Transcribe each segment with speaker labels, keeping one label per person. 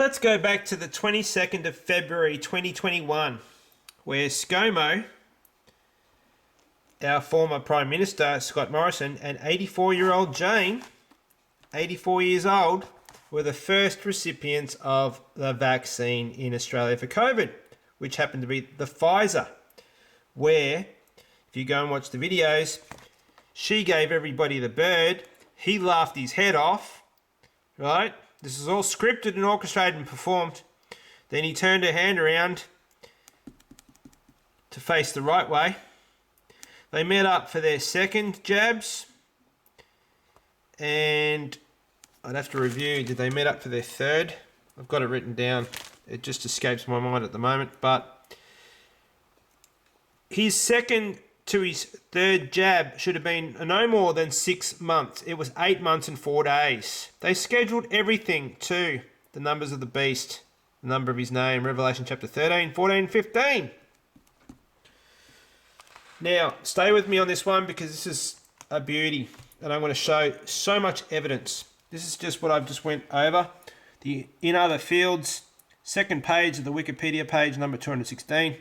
Speaker 1: Let's go back to the 22nd of February 2021, where ScoMo, our former Prime Minister, Scott Morrison, and 84-year-old Jane, 84 years old, were the first recipients of the vaccine in Australia for COVID, which happened to be the Pfizer, where, if you go and watch the videos, she gave everybody the bird, he laughed his head off, right? This is all scripted and orchestrated and performed. Then he turned her hand around to face the right way. They met up for their second jabs, and I'd have to review, did they meet up for their third? I've got it written down. It just escapes my mind at the moment, but his second to his third jab should have been no more than 6 months. It was 8 months and 4 days. They scheduled everything to the numbers of the beast, the number of his name, Revelation chapter 13, 14, 15. Now, stay with me on this one because this is a beauty and I'm going to show so much evidence. This is just what I've just went over. The in other fields, second page of the Wikipedia page, number 216.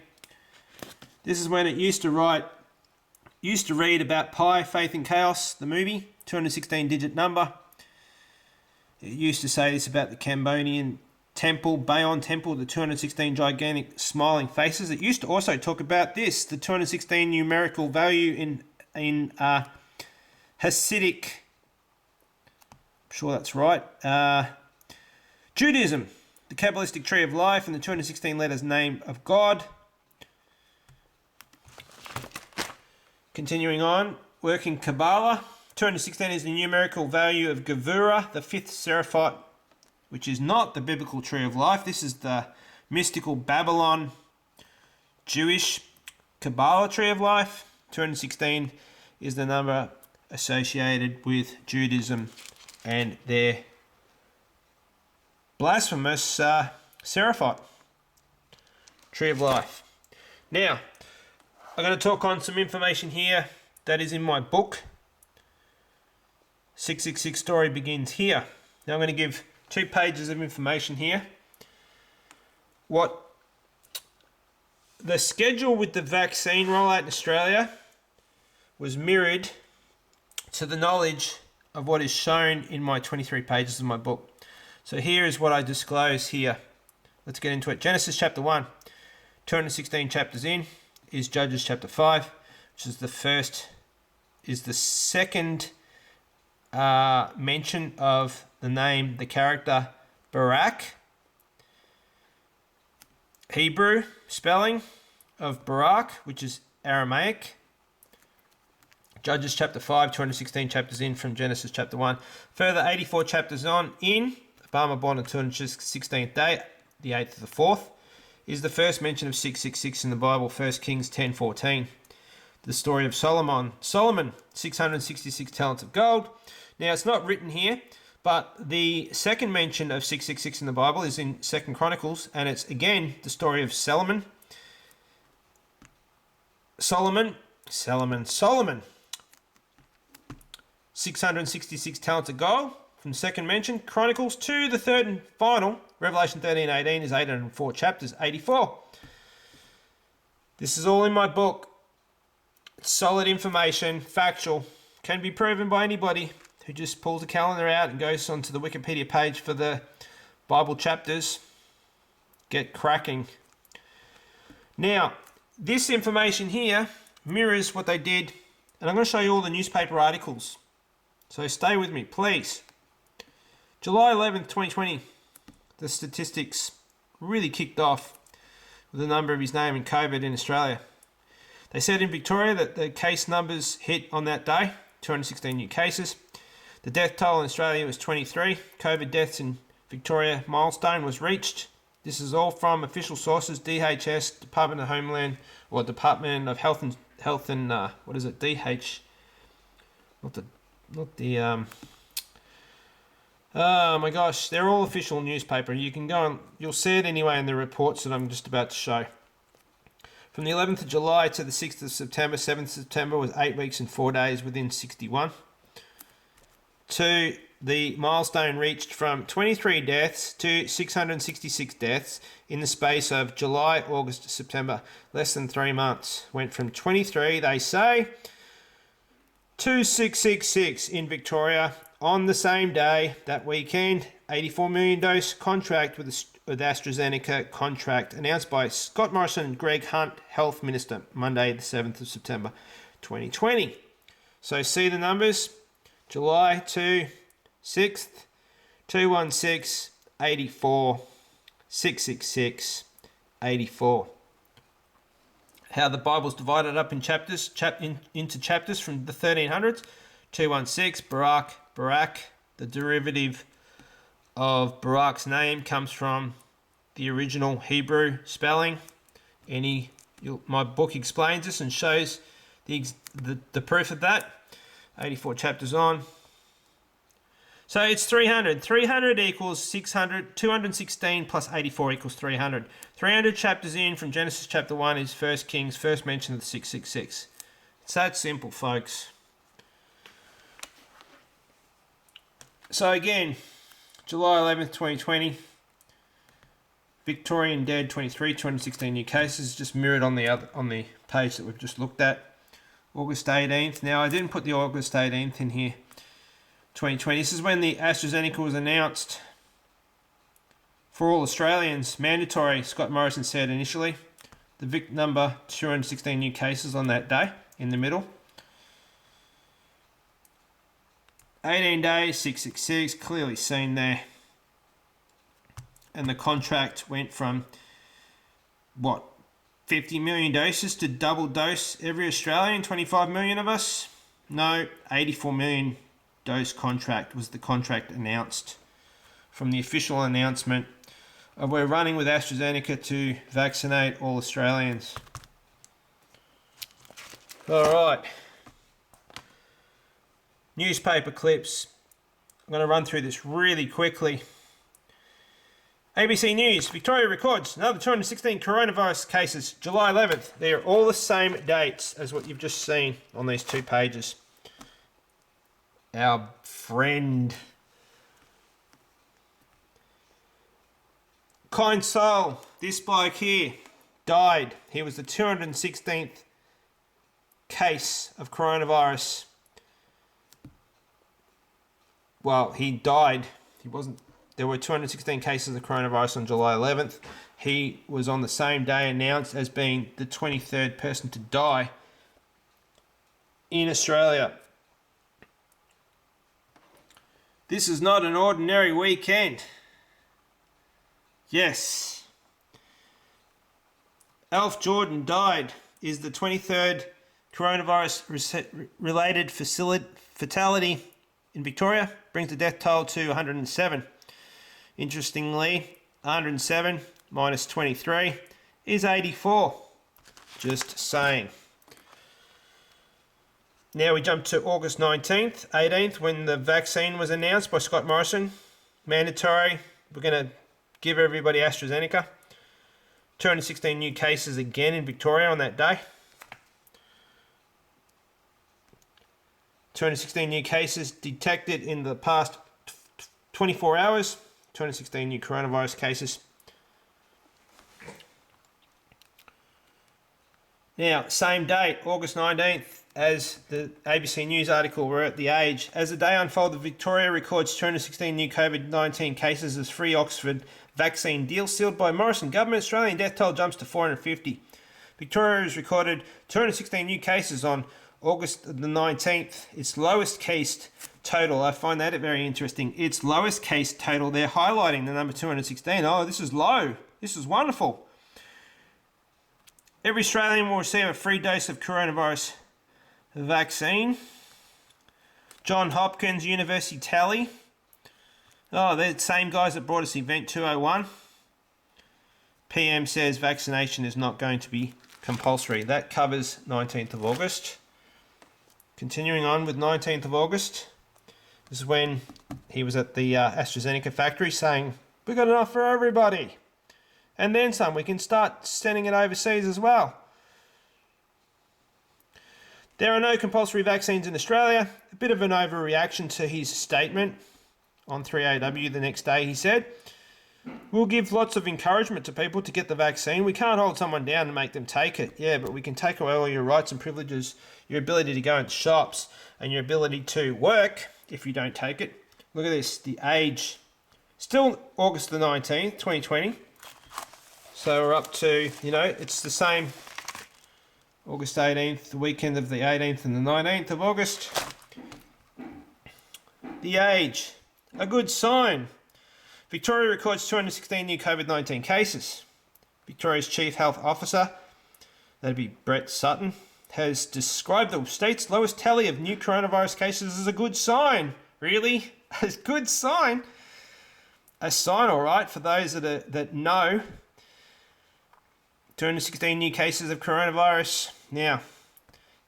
Speaker 1: This is when it used to read about Pi, Faith in Chaos, the movie, 216 digit number. It used to say this about the Cambodian temple, Bayon temple, the 216 gigantic smiling faces. It used to also talk about this, the 216 numerical value in Hasidic, I'm sure that's right, Judaism, the Kabbalistic tree of life, and the 216 letters name of God. Continuing on, working Kabbalah, 216 is the numerical value of Gevurah, the fifth Seraphot, which is not the biblical tree of life. This is the mystical Babylon Jewish Kabbalah tree of life. 216 is the number associated with Judaism and their blasphemous Seraphot tree of life. Now, I'm going to talk on some information here that is in my book. 666 story begins here. Now I'm going to give 2 pages of information here. What the schedule with the vaccine rollout in Australia was mirrored to the knowledge of what is shown in my 23 pages of my book. So here is what I disclose here. Let's get into it. Genesis chapter 1, 216 chapters in, is Judges chapter 5, which is the second mention of the name, the character Barak. Hebrew spelling of Barak, which is Aramaic. Judges chapter 5, 216 chapters in from Genesis chapter 1. Further 84 chapters on in, Obama born on the 216th day, the 8th of the 4th, is the first mention of 666 in the Bible, 1 Kings 10:14. The story of Solomon, 666 talents of gold. Now, it's not written here, but the second mention of 666 in the Bible is in 2 Chronicles, and it's again the story of Solomon. 666 talents of gold from the second mention, Chronicles, to the third and final, Revelation 13:18 is 804 chapters, 84. This is all in my book. It's solid information, factual, can be proven by anybody who just pulls a calendar out and goes onto the Wikipedia page for the Bible chapters. Get cracking. Now, this information here mirrors what they did, and I'm going to show you all the newspaper articles. So stay with me, please. July 11th, 2020, the statistics really kicked off with the number of his name in COVID in Australia. They said in Victoria that the case numbers hit on that day, 216 new cases. The death toll in Australia was 23. COVID deaths in Victoria milestone was reached. This is all from official sources, DHS, Department of Homeland, or Department of Health and what is it, DH, oh my gosh, they're all official newspaper. You can go and you'll see it anyway in the reports that I'm just about to show. From the 11th of July to the 6th of September, 7th of September was 8 weeks and 4 days within 61. To the milestone reached from 23 deaths to 666 deaths in the space of July, August, September. Less than 3 months. Went from 23, they say, to 666 in Victoria on the same day, that weekend. 84 million dose contract with AstraZeneca contract announced by Scott Morrison and Greg Hunt, Health Minister, Monday the 7th of September 2020. So see the numbers. July to 6th, 216, 84, 666, 84. How the Bible's divided up in chapters, into chapters from the 1300s. 216, Barak, the derivative of Barak's name comes from the original Hebrew spelling. My book explains this and shows the proof of that. 84 chapters on. So it's 300. 300 equals 600. 216 plus 84 equals 300. 300 chapters in from Genesis chapter 1 is 1 Kings, first mention of the 666. It's that simple, folks. So again, July 11th, 2020, Victorian dead 23, 216 new cases, just mirrored on the page that we've just looked at. August 18th. Now I didn't put the August 18th in here. 2020. This is when the AstraZeneca was announced for all Australians, mandatory. Scott Morrison said initially. The Vic number 216 new cases on that day in the middle. 18 days, 666, clearly seen there. And the contract went from, 50 million doses to double dose every Australian, 25 million of us? No, 84 million dose contract was the contract announced from the official announcement of we're running with AstraZeneca to vaccinate all Australians. All right. Newspaper clips. I'm going to run through this really quickly. ABC News, Victoria records another 216 coronavirus cases, July 11th. They are all the same dates as what you've just seen on these 2 pages. Our friend. Kind soul, this bloke here, died. He was the 216th case of coronavirus. Well, he died. There were 216 cases of coronavirus on July 11th. He was on the same day announced as being the 23rd person to die in Australia. This is not an ordinary weekend. Yes. Alf Jordan died. Is the 23rd coronavirus-related fatality in Victoria. Brings the death toll to 107. Interestingly, 107 minus 23 is 84. Just saying. Now we jump to August 19th, 18th, when the vaccine was announced by Scott Morrison. Mandatory. We're going to give everybody AstraZeneca. 216 new cases again in Victoria on that day. 216 new cases detected in the past 24 hours. 216 new coronavirus cases. Now, same date, August 19th, as the ABC News article, we're at The Age. As the day unfolded, Victoria records 216 new COVID-19 cases as free Oxford vaccine deal sealed by Morrison government. Australian death toll jumps to 450. Victoria has recorded 216 new cases on August the 19th. Its lowest case total. I find that very interesting. Its lowest case total. They're highlighting the number 216. Oh, this is low. This is wonderful. Every Australian will receive a free dose of coronavirus vaccine. John Hopkins University tally. Oh, they're the same guys that brought us Event 201. PM says vaccination is not going to be compulsory. That covers 19th of August. Continuing on with 19th of August. This is when he was at the AstraZeneca factory saying, we've got enough for everybody. And then some. We can start sending it overseas as well. There are no compulsory vaccines in Australia. A bit of an overreaction to his statement. on 3AW the next day, he said, "We'll give lots of encouragement to people to get the vaccine. We can't hold someone down and make them take it. Yeah, but we can take away all your rights and privileges, your ability to go into shops, and your ability to work if you don't take it." Look at this, the age. Still August the 19th, 2020. So we're up to, it's the same August 18th, the weekend of the 18th and the 19th of August. The age, a good sign. Victoria records 216 new COVID-19 cases. Victoria's Chief Health Officer, that'd be Brett Sutton, has described the state's lowest tally of new coronavirus cases as a good sign. Really? A good sign? A sign, all right, for those that know. 216 new cases of coronavirus. Now,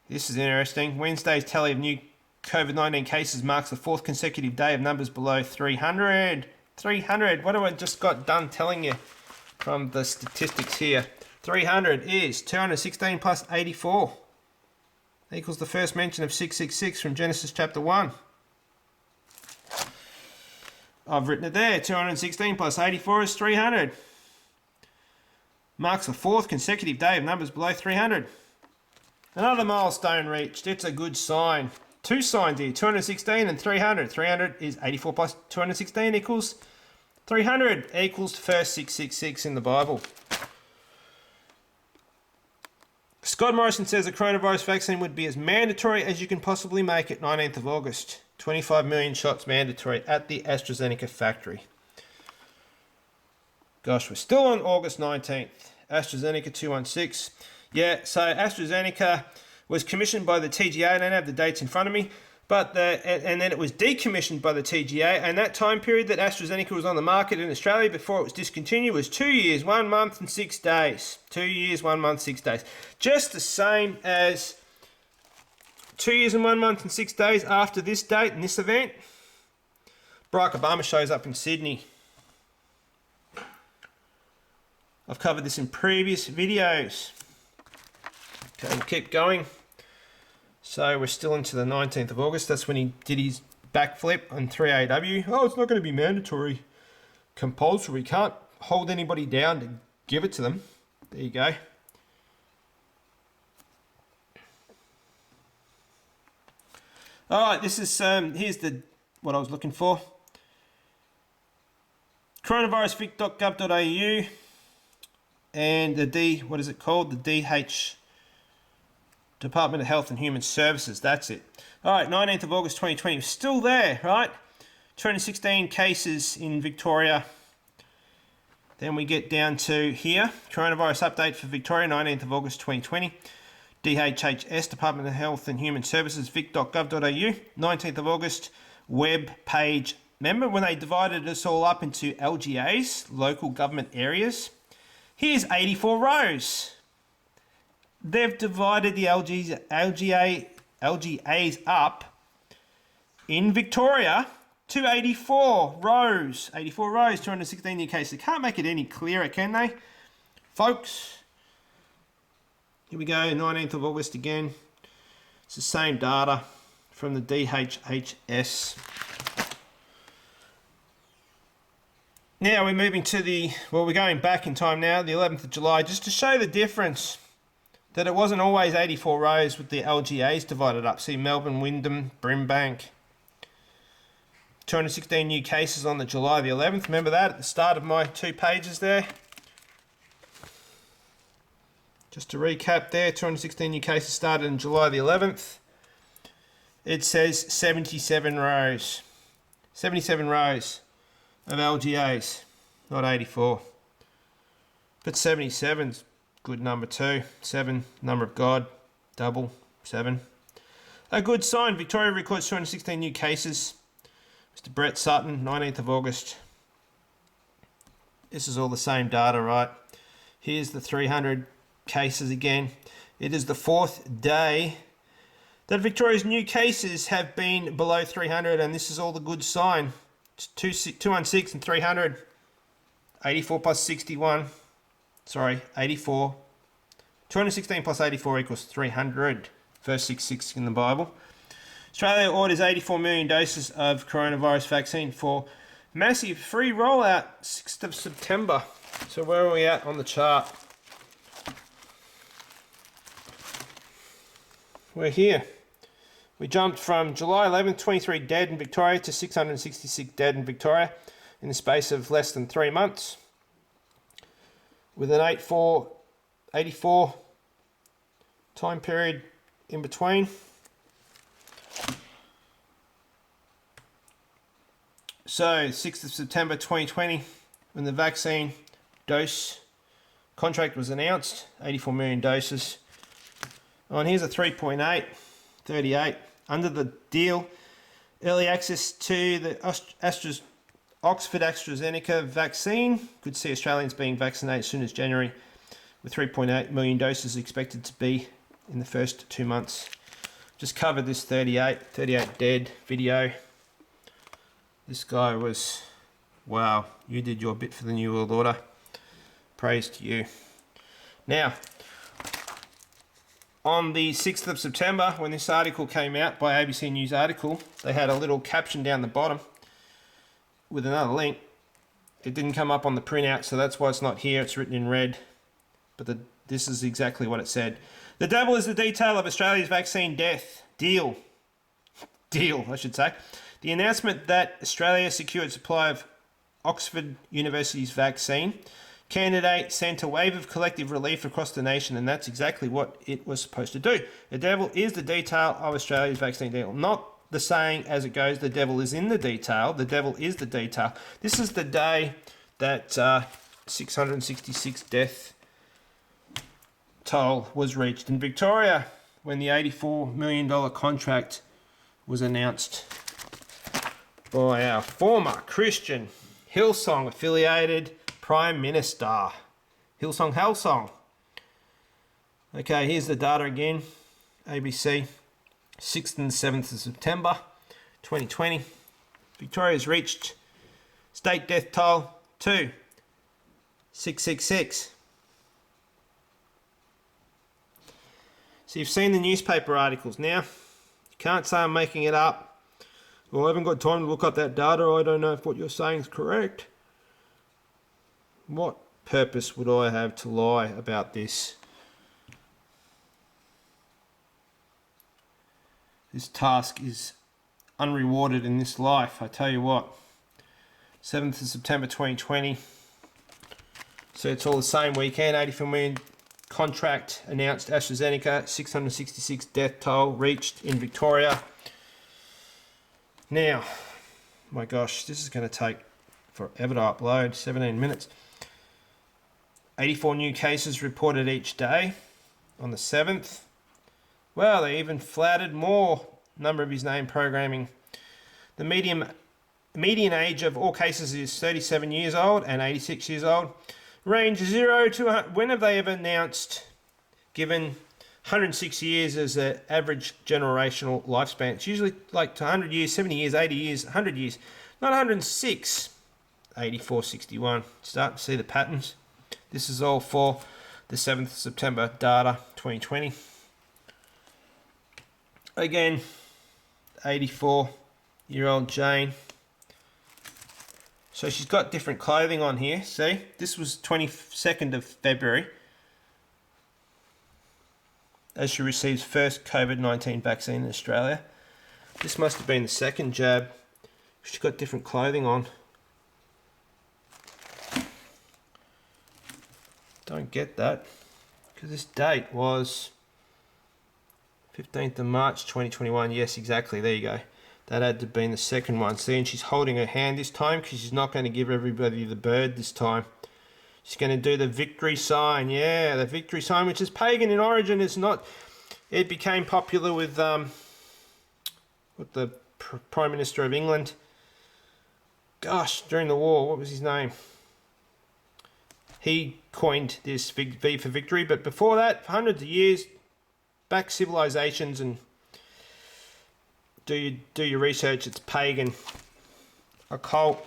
Speaker 1: this is interesting. Wednesday's tally of new COVID-19 cases marks the fourth consecutive day of numbers below 300. 300. What have I just got done telling you from the statistics here? 300 is 216 plus 84. Equals the first mention of 666 from Genesis chapter 1. I've written it there. 216 plus 84 is 300. Marks the fourth consecutive day of numbers below 300. Another milestone reached. It's a good sign. Two signs here, 216 and 300. 300 is 84 plus 216 equals 300, equals the first 666 in the Bible. Scott Morrison says the coronavirus vaccine would be as mandatory as you can possibly make it, 19th of August. 25 million shots mandatory at the AstraZeneca factory. Gosh, we're still on August 19th. AstraZeneca 216. Yeah, so AstraZeneca was commissioned by the TGA. I don't have the dates in front of me, but and then it was decommissioned by the TGA. And that time period that AstraZeneca was on the market in Australia before it was discontinued was 2 years, 1 month and 6 days. 2 years, 1 month, 6 days. Just the same as 2 years and 1 month and 6 days after this date and this event. Barack Obama shows up in Sydney. I've covered this in previous videos. Okay, we'll keep going. So we're still into the 19th of August. That's when he did his backflip on 3AW. Oh, it's not going to be mandatory. Compulsory. Can't hold anybody down to give it to them. There you go. Alright, this is, here's what I was looking for. Coronavirusvic.gov.au and the what is it called? The DH, Department of Health and Human Services. That's it. Alright, 19th of August 2020. Still there, right? 216 cases in Victoria. Then we get down to here. Coronavirus update for Victoria, 19th of August 2020. DHHS, Department of Health and Human Services, vic.gov.au, 19th of August, web page. Remember when they divided us all up into LGAs, local government areas? Here's 84 rows. They've divided the LGAs up in Victoria to 84 rows. 84 rows, 216 new cases. They can't make it any clearer, can they? Folks, here we go, 19th of August again. It's the same data from the DHHS. Now we're moving to we're going back in time now, the 11th of July, just to show the difference. That it wasn't always 84 rows with the LGAs divided up. See, Melbourne, Wyndham, Brimbank. 216 new cases on the July the 11th. Remember that at the start of my 2 pages there? Just to recap there, 216 new cases started on July the 11th. It says 77 rows. 77 rows of LGAs, not 84. But 77's good number too. 7, number of God, double, 7. A good sign. Victoria records 216 new cases. Mr. Brett Sutton, 19th of August. This is all the same data, right? Here's the 300 cases again. It is the 4th day that Victoria's new cases have been below 300, and this is all the good sign. It's 216 and 300. 84 plus 61. Sorry, 84. 216 plus 84 equals 300. First 666 in the Bible. Australia orders 84 million doses of coronavirus vaccine for massive free rollout 6th of September. So where are we at on the chart? We're here. We jumped from July 11th, 23 dead in Victoria to 666 dead in Victoria in the space of less than 3 months, with an 84 time period in between. So 6th of September 2020, when the vaccine dose contract was announced, 84 million doses. Oh, and here's a 3.8, 38. Under the deal, early access to the Oxford AstraZeneca vaccine could see Australians being vaccinated as soon as January, with 3.8 million doses expected to be in the first 2 months. Just covered this 38 dead video. This guy was, wow, you did your bit for the New World Order. Praise to you. Now, on the 6th of September, when this article came out by ABC News article, they had a little caption down the bottom with another link. It didn't come up on the printout, so that's why it's not here. It's written in red. But this is exactly what it said. The devil is the detail of Australia's vaccine deal, I should say. The announcement that Australia secured supply of Oxford University's vaccine candidate sent a wave of collective relief across the nation, and that's exactly what it was supposed to do. The devil is the detail of Australia's vaccine deal. Not the saying as it goes, the devil is in the detail. The devil is the detail. This is the day that 666 death toll was reached in Victoria when the $84 million contract was announced by our former Christian Hillsong affiliated Prime Minister. Hillsong. Okay, here's the data again. ABC, 6th and 7th of September 2020. Victoria's reached state death toll 666. So you've seen the newspaper articles now. You can't say I'm making it up. Well, I haven't got time to look up that data. I don't know if what you're saying is correct. What purpose would I have to lie about this? This task is unrewarded in this life, I tell you what. 7th of September 2020. So it's all the same weekend. 84 million contract announced. AstraZeneca, 666 death toll reached in Victoria. Now, my gosh, this is going to take forever to upload, 17 minutes. 84 new cases reported each day on the 7th. Well, they even flouted more number of his name programming. The median age of all cases is 37 years old and 86 years old. Range 0 to 100. When have they ever announced, given 106 years as an average generational lifespan? It's usually like to 100 years, 70 years, 80 years, 100 years. Not 106. 84, 61. Start to see the patterns. This is all for the 7th of September data 2020. Again, 84-year-old Jane. So she's got different clothing on here. See, this was 22nd of February as she receives first COVID-19 vaccine in Australia. This must have been the second jab. She's got different clothing on. Don't get that, because this date was 15th of March 2021. Yes, exactly. There you go. That had to be the second one. See, and she's holding her hand this time because she's not going to give everybody the bird this time. She's going to do the victory sign. Yeah, the victory sign, which is pagan in origin. It's not. It became popular with the Prime Minister of England. Gosh, during the war, what was his name? He coined this V for victory, but before that, for hundreds of years, back civilizations, and do your research, it's pagan, occult.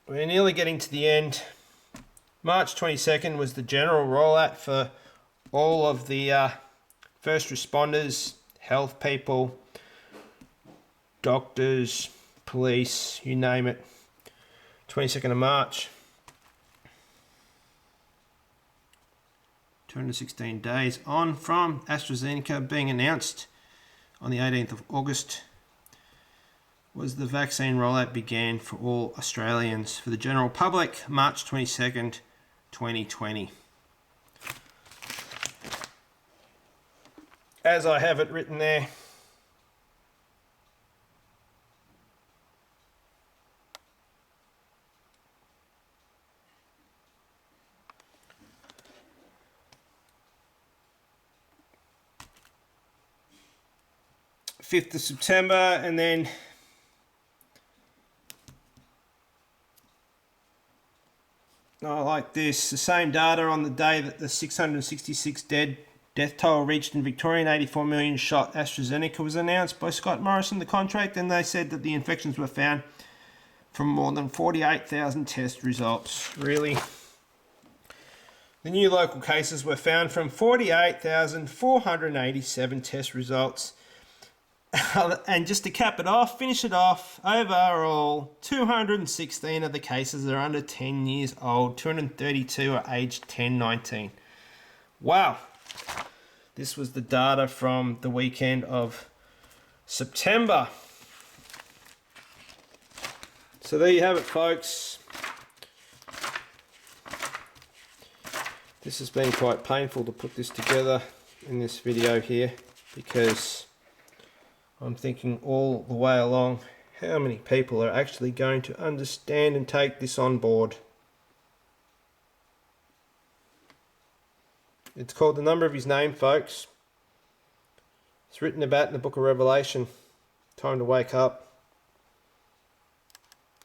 Speaker 1: We're nearly getting to the end. March 22nd was the general rollout for all of the first responders, health people, doctors, police, you name it. 22nd of March. 216 days on from AstraZeneca being announced on the 18th of August was the vaccine rollout began for all Australians for the general public, March 22nd, 2020. As I have it written there, Fifth of September, and then I like this, the same data on the day that the 666 death toll reached in Victoria, 84 million shot AstraZeneca was announced by Scott Morrison, the contract, and they said that the infections were found from more than 48,000 test results. Really? The new local cases were found from 48,487 test results. And just to cap it off, finish it off, overall, 216 of the cases are under 10 years old, 232 are aged 10-19. Wow. This was the data from the weekend of September. So there you have it, folks. This has been quite painful to put this together in this video here, because I'm thinking all the way along, how many people are actually going to understand and take this on board? It's called The Number of His Name, folks. It's written about in the book of Revelation. Time to wake up.